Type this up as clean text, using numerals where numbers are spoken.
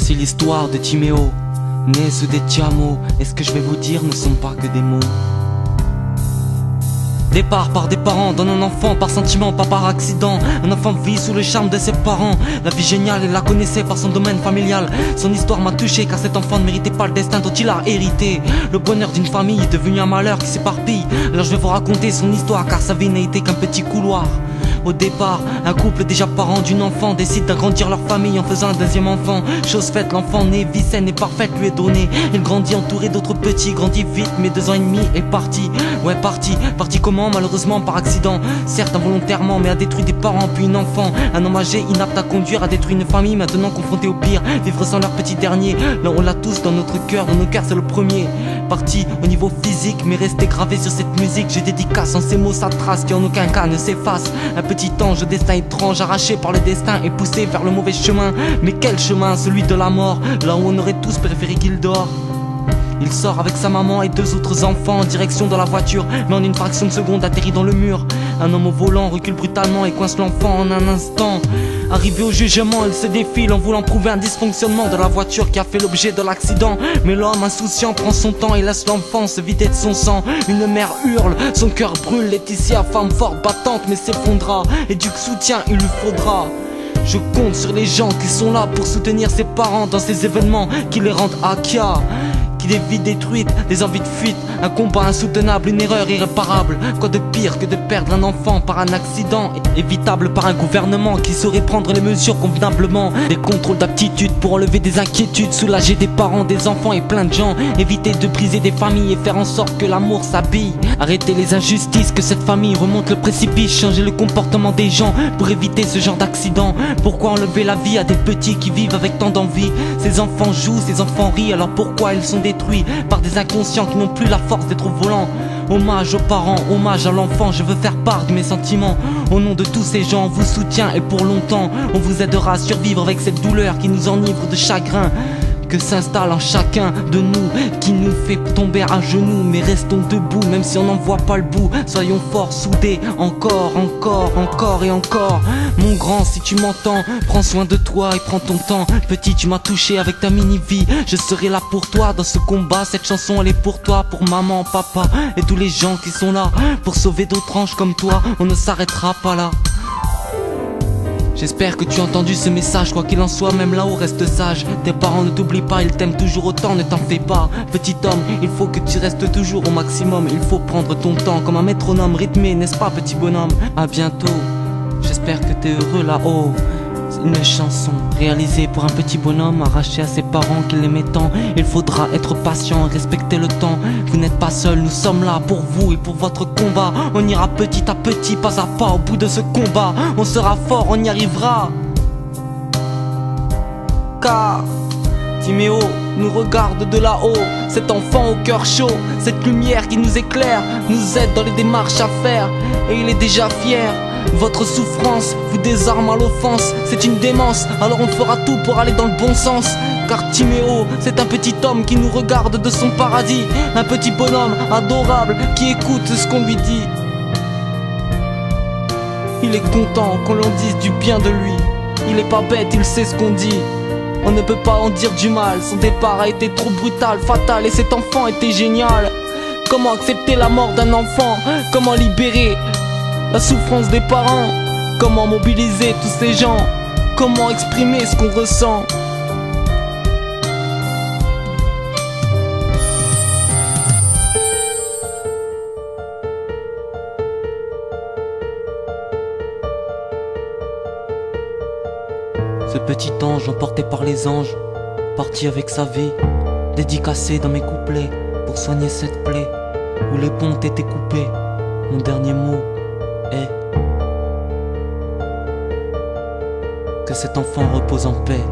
Voici l'histoire de Timéo, né sous des Tiamo, et ce que je vais vous dire ne sont pas que des mots. Départ par des parents, donne un enfant par sentiment, pas par accident. Un enfant vit sous le charme de ses parents. La vie géniale, il la connaissait par son domaine familial. Son histoire m'a touché car cet enfant ne méritait pas le destin dont il a hérité. Le bonheur d'une famille est devenu un malheur qui s'éparpille. Alors je vais vous raconter son histoire car sa vie n'a été qu'un petit couloir. Au départ, un couple déjà parent d'une enfant décide d'agrandir leur famille en faisant un deuxième enfant. Chose faite, l'enfant né, vie saine et parfaite lui est donné. Il grandit entouré d'autres petits, grandit vite, mais 2 ans et demi est parti. Ouais, parti comment? Malheureusement par accident. Certes involontairement, mais a détruit des parents puis une enfant. Un homme âgé, inapte à conduire, a détruit une famille, maintenant confronté au pire. Vivre sans leur petit dernier, là on l'a tous dans notre cœur, dans nos cœurs c'est le premier. Parti au niveau physique, mais resté gravé sur cette musique. Je dédicace en ces mots sa trace qui en aucun cas ne s'efface. Un petit ange au destin étrange, arraché par le destin et poussé vers le mauvais chemin. Mais quel chemin? Celui de la mort, là où on aurait tous préféré qu'il dort. Il sort avec sa maman et 2 autres enfants en direction de la voiture, mais en une fraction de seconde atterrit dans le mur. Un homme au volant recule brutalement et coince l'enfant en un instant. Arrivé au jugement, il se défile en voulant prouver un dysfonctionnement de la voiture qui a fait l'objet de l'accident. Mais l'homme insouciant prend son temps et laisse l'enfant se vider de son sang. Une mère hurle, son cœur brûle, Laetitia, femme forte, battante mais s'effondra. Et du soutien il lui faudra. Je compte sur les gens qui sont là pour soutenir ses parents dans ces événements qui les rendent akia. Des vies détruites, des envies de fuite, un combat insoutenable, une erreur irréparable. Quoi de pire que de perdre un enfant par un accident évitable par un gouvernement qui saurait prendre les mesures convenablement. Des contrôles d'aptitude pour enlever des inquiétudes, soulager des parents, des enfants et plein de gens. Éviter de briser des familles et faire en sorte que l'amour s'habille. Arrêter les injustices, que cette famille remonte le précipice. Changer le comportement des gens pour éviter ce genre d'accident. Pourquoi enlever la vie à des petits qui vivent avec tant d'envie? Ces enfants jouent, ces enfants rient, alors pourquoi ils sont détruits par des inconscients qui n'ont plus la force d'être au volant? Hommage aux parents, hommage à l'enfant, je veux faire part de mes sentiments. Au nom de tous ces gens, on vous soutient et pour longtemps. On vous aidera à survivre avec cette douleur qui nous enivre de chagrin, que s'installe en chacun de nous, qui nous fait tomber à genoux. Mais restons debout, même si on n'en voit pas le bout. Soyons forts, soudés, encore et encore. Mon grand, si tu m'entends, prends soin de toi et prends ton temps. Petit, tu m'as touché avec ta mini-vie, je serai là pour toi dans ce combat. Cette chanson elle est pour toi, pour maman, papa et tous les gens qui sont là pour sauver d'autres anges comme toi. On ne s'arrêtera pas là. J'espère que tu as entendu ce message, quoi qu'il en soit, même là-haut reste sage. Tes parents ne t'oublient pas, ils t'aiment toujours autant, ne t'en fais pas. Petit homme, il faut que tu restes toujours au maximum. Il faut prendre ton temps comme un métronome rythmé, n'est-ce pas petit bonhomme? À bientôt, j'espère que t'es heureux là-haut. C'est une chanson réalisée pour un petit bonhomme arraché à ses parents qui l'aimaient tant. Il faudra être patient et respecter le temps. Vous n'êtes pas seul, nous sommes là pour vous et pour votre combat. On ira petit à petit, pas à pas au bout de ce combat. On sera fort, on y arrivera. Car Timéo nous regarde de là-haut. Cet enfant au cœur chaud, cette lumière qui nous éclaire, nous aide dans les démarches à faire. Et il est déjà fier. Votre souffrance vous désarme à l'offense, c'est une démence, alors on fera tout pour aller dans le bon sens. Car Timéo, c'est un petit homme qui nous regarde de son paradis. Un petit bonhomme adorable qui écoute ce qu'on lui dit. Il est content qu'on l'en dise du bien de lui. Il est pas bête, il sait ce qu'on dit. On ne peut pas en dire du mal, son départ a été trop brutal, fatal, et cet enfant était génial. Comment accepter la mort d'un enfant? Comment libérer la souffrance des parents? Comment mobiliser tous ces gens? Comment exprimer ce qu'on ressent? Ce petit ange emporté par les anges, parti avec sa vie, dédicacé dans mes couplets pour soigner cette plaie où les ponts étaient coupés. Mon dernier mot est que cet enfant repose en paix.